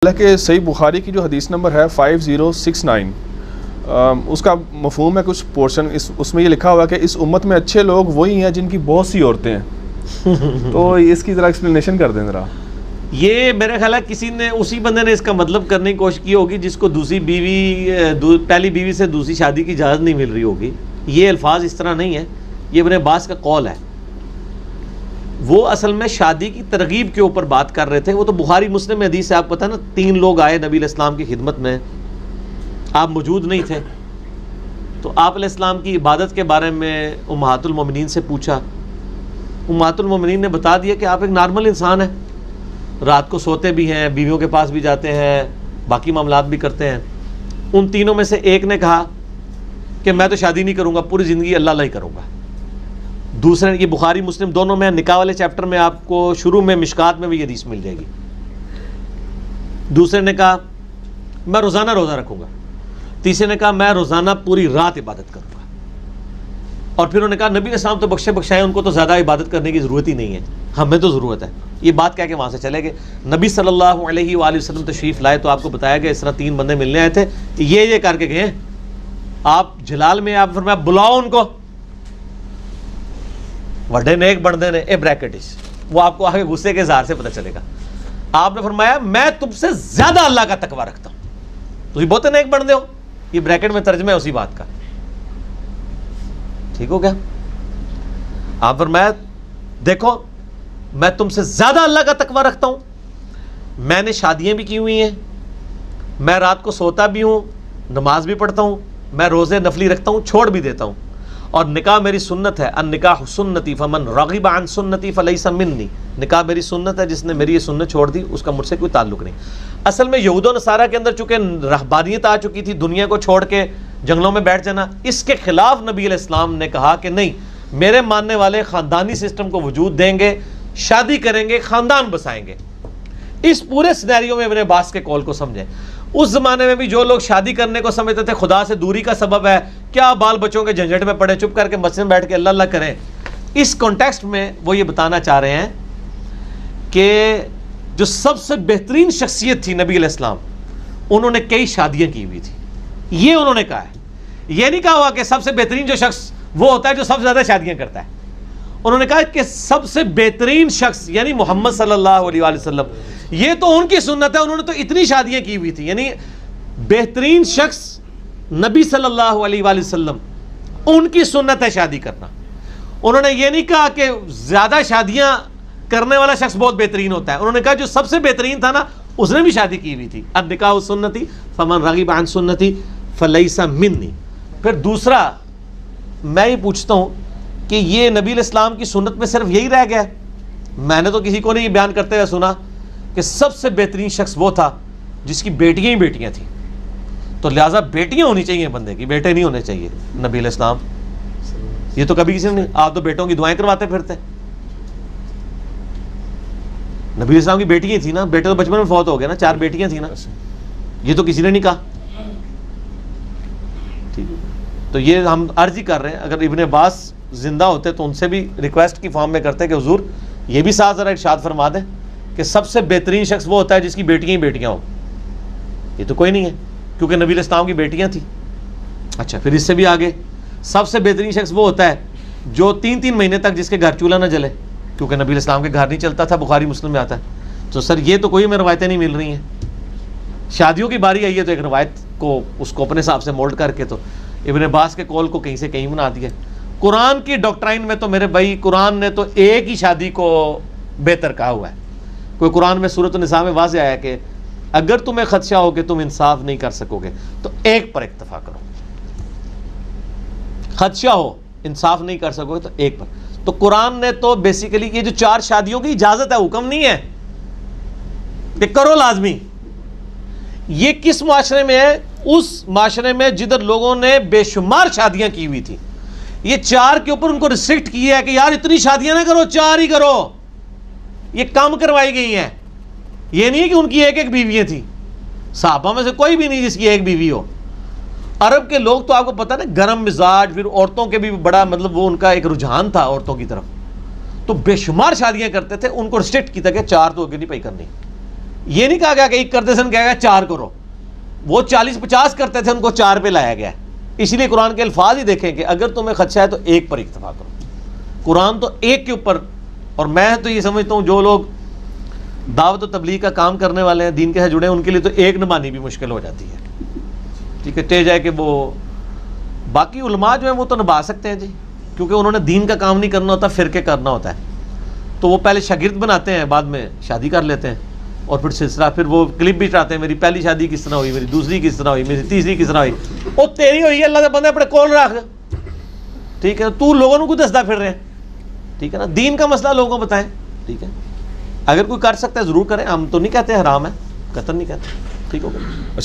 حالانکہ صحیح بخاری کی جو حدیث نمبر ہے 5069 اس کا مفہوم ہے کچھ پورشن اس میں یہ لکھا ہوا ہے کہ اس امت میں اچھے لوگ وہی ہیں جن کی بہت سی عورتیں ہیں. تو اس کی ذرا ایکسپلینیشن کر دیں ذرا. یہ میرا خیال ہے کسی نے اسی بندے نے اس کا مطلب کرنے کی کوشش کی ہوگی جس کو دوسری بیوی پہلی بیوی سے دوسری شادی کی اجازت نہیں مل رہی ہوگی. یہ الفاظ اس طرح نہیں ہے, یہ ابن عباس کا قول ہے. وہ اصل میں شادی کی ترغیب کے اوپر بات کر رہے تھے. وہ تو بخاری مسلم میں حدیث ہے, آپ پتہ نا 3 لوگ آئے نبی علیہ السلام کی خدمت میں, آپ موجود نہیں تھے, تو آپ علیہ السلام کی عبادت کے بارے میں امہات المومنین سے پوچھا. امہات المومنین نے بتا دیا کہ آپ ایک نارمل انسان ہیں, رات کو سوتے بھی ہیں, بیویوں کے پاس بھی جاتے ہیں, باقی معاملات بھی کرتے ہیں. ان تینوں میں سے ایک نے کہا کہ میں تو شادی نہیں کروں گا, پوری زندگی اللہ اللہ ہی کروں گا. دوسرے, یہ بخاری مسلم دونوں میں, نکاح والے چیپٹر میں آپ کو شروع میں مشکات میں بھی یہ حدیث مل جائے گی. دوسرے نے کہا میں روزانہ روزہ رکھوں گا. تیسرے نے کہا میں روزانہ پوری رات عبادت کروں گا. اور پھر انہوں نے کہا نبی علیہ السلام تو بخشے بخشائے, ان کو تو زیادہ عبادت کرنے کی ضرورت ہی نہیں ہے, ہمیں تو ضرورت ہے. یہ بات کہہ کے وہاں سے چلے گئے. نبی صلی اللہ علیہ وآلہ وسلم تشریف لائے تو آپ کو بتایا گیا اس طرح 3 بندے ملنے آئے تھے, یہ کر کے گئے. آپ جلال میں آپ فرمایا بلاؤ ان کو, وڈے نیک بندے نے, اے بریکٹش, وہ آپ کو آگے غصے کے اظہار سے پتہ چلے گا. آپ نے فرمایا میں تم سے زیادہ اللہ کا تقوی رکھتا ہوں, تم بہت نیک بندے ہو. یہ بریکٹ میں ترجمہ ہے اسی بات کا, ٹھیک ہو گیا. آپ فرمایا دیکھو میں تم سے زیادہ اللہ کا تقوی رکھتا ہوں, میں نے شادیاں بھی کی ہوئی ہیں, میں رات کو سوتا بھی ہوں, نماز بھی پڑھتا ہوں, میں روزے نفلی رکھتا ہوں, چھوڑ بھی دیتا ہوں, اور نکاح میری سنت ہے. النکاح سنتی فمن رغب عن سنتی فلیس منی. نکاح میری سنت ہے, جس نے میری یہ سنت چھوڑ دی اس کا مجھ سے کوئی تعلق نہیں. اصل میں یہود و نصارہ کے اندر چونکہ رہبانیت آ چکی تھی, دنیا کو چھوڑ کے جنگلوں میں بیٹھ جانا, اس کے خلاف نبی علیہ السلام نے کہا کہ نہیں, میرے ماننے والے خاندانی سسٹم کو وجود دیں گے, شادی کریں گے, خاندان بسائیں گے. اس پورے سینیریو میں ابن عباس کے قول کو سمجھیں. اس زمانے میں بھی جو لوگ شادی کرنے کو سمجھتے تھے خدا سے دوری کا سبب ہے, کیا بال بچوں کے جھنجھٹ میں پڑے, چپ کر کے مسجد میں بیٹھ کے اللہ اللہ کریں. اس کانٹیکسٹ میں وہ یہ بتانا چاہ رہے ہیں کہ جو سب سے بہترین شخصیت تھی نبی علیہ السلام, انہوں نے کئی شادیاں کی ہوئی تھی. یہ انہوں نے کہا ہے, یہ نہیں کہا ہوا کہ سب سے بہترین جو شخص وہ ہوتا ہے جو سب سے زیادہ شادیاں کرتا ہے. انہوں نے کہا کہ سب سے بہترین شخص یعنی محمد صلی اللہ علیہ وآلہ وسلم, یہ تو ان کی سنت ہے, انہوں نے تو اتنی شادیاں کی ہوئی تھی. یعنی بہترین شخص نبی صلی اللہ علیہ وآلہ وسلم, ان کی سنت ہے شادی کرنا. انہوں نے یہ نہیں کہا کہ زیادہ شادیاں کرنے والا شخص بہت بہترین ہوتا ہے, انہوں نے کہا جو سب سے بہترین تھا نا اس نے بھی شادی کی ہوئی تھی. النکاح سنتی فمن رغب عن سنتی فلیس منی. پھر دوسرا میں یہ پوچھتا ہوں کہ یہ نبی علیہ السلام کی سنت میں صرف یہی رہ گیا؟ میں نے تو کسی کو نہیں یہ بیان کرتے ہوئے سنا کہ سب سے بہترین شخص وہ تھا جس کی بیٹیاں ہی بیٹیاں تھیں, تو لہٰذا بیٹیاں ہونی چاہیے بندے کی, بیٹے نہیں ہونے چاہیے. نبی علیہ السلام یہ تو کبھی کسی نے نہیں, آپ تو بیٹوں کی دعائیں کرواتے پھرتے. نبی علیہ السلام کی بیٹیاں تھیں نا, بیٹے تو بچپن میں فوت ہو گئے نا, 4 بیٹیاں تھیں نا, یہ تو کسی نے نہیں کہا. ٹھیک ہے, تو یہ ہم عرض ہی کر رہے ہیں, اگر ابن عباس زندہ ہوتے تو ان سے بھی ریکویسٹ کی فارم میں کرتے کہ حضور یہ بھی ساتھ ذرا ارشاد فرما دیں کہ سب سے بہترین شخص وہ ہوتا ہے جس کی بیٹیاں ہی بیٹیاں ہوں. یہ تو کوئی نہیں ہے کیونکہ نبی علیہ السلام کی بیٹیاں تھیں. اچھا, پھر اس سے بھی آگے سب سے بہترین شخص وہ ہوتا ہے جو 3 مہینے تک جس کے گھر چولہا نہ جلے, کیونکہ نبی علیہ السلام کے گھر نہیں چلتا تھا, بخاری مسلم میں آتا ہے. تو سر یہ تو کوئی ہمیں روایتیں نہیں مل رہی ہیں. شادیوں کی باری آئی ہے تو ایک روایت کو اس کو اپنے حساب سے مولڈ کر کے تو ابن عباس کے قول کو کہیں سے کہیں بنا دیا. قرآن کی ڈاکٹرائن میں تو میرے بھائی قرآن نے تو ایک ہی شادی کو بہتر کہا ہوا ہے. کوئی قرآن میں سورۃ النساء میں واضح آیا کہ اگر تمہیں خدشہ ہو کہ تم انصاف نہیں کر سکو گے تو ایک پر اکتفا کرو. خدشہ ہو انصاف نہیں کر سکو گے تو ایک پر. تو قرآن نے تو بیسیکلی یہ جو 4 شادیوں کی اجازت ہے, حکم نہیں ہے کہ کرو لازمی. یہ کس معاشرے میں ہے؟ اس معاشرے میں جدھر لوگوں نے بے شمار شادیاں کی ہوئی تھی. یہ 4 کے اوپر ان کو ریسٹرکٹ کیا ہے کہ یار اتنی شادیاں نہ کرو, 4 ہی کرو. یہ کم کروائی گئی ہیں. یہ نہیں ہے کہ ان کی ایک بیویاں تھیں. صحابہ میں سے کوئی بھی نہیں جس کی ایک بیوی ہو. عرب کے لوگ تو آپ کو پتہ نا گرم مزاج, پھر عورتوں کے بھی بڑا مطلب وہ ان کا ایک رجحان تھا عورتوں کی طرف, تو بے شمار شادیاں کرتے تھے. ان کو ریسٹرکٹ کیا تھا کہ 4 تو آگے نہیں پائی کرنی. یہ نہیں کہا گیا کہ ایک کرتے تھے ان کہا گیا 4 کرو. وہ 40-50 کرتے تھے, ان کو 4 پہ لایا گیا. اس لیے قرآن کے الفاظ ہی دیکھیں کہ اگر تمہیں خدشہ ہے تو ایک پر اکتفا کرو. قرآن تو ایک کے اوپر. اور میں تو یہ سمجھتا ہوں جو لوگ دعوت و تبلیغ کا کام کرنے والے ہیں, دین کے ساتھ جڑے ہیں, ان کے لیے تو ایک نبھانی بھی مشکل ہو جاتی ہے. ٹھیک ہے, تے جائے کہ وہ باقی علماء جو ہیں وہ تو نبھا سکتے ہیں جی, کیونکہ انہوں نے دین کا کام نہیں کرنا ہوتا, فرقے کرنا ہوتا ہے. تو وہ پہلے شاگرد بناتے ہیں, بعد میں شادی کر لیتے ہیں, اور پھر سلسلہ, پھر وہ کلپ بھی چاہتے ہیں میری پہلی شادی کس طرح ہوئی, میری دوسری کس طرح ہوئی, میری تیسری کس طرح ہوئی. وہ تیری ہوئی ہے, اللہ کے بندے اپنے کول رکھ. ٹھیک ہے, تو لوگوں کو دستا پھر رہے. ٹھیک ہے نا, دین کا مسئلہ لوگوں کو بتائیں. ٹھیک ہے, اگر کوئی کر سکتا ہے ضرور کریں, ہم تو نہیں کہتے حرام ہے, قطعاً نہیں کہتے. ٹھیک ہو گیا.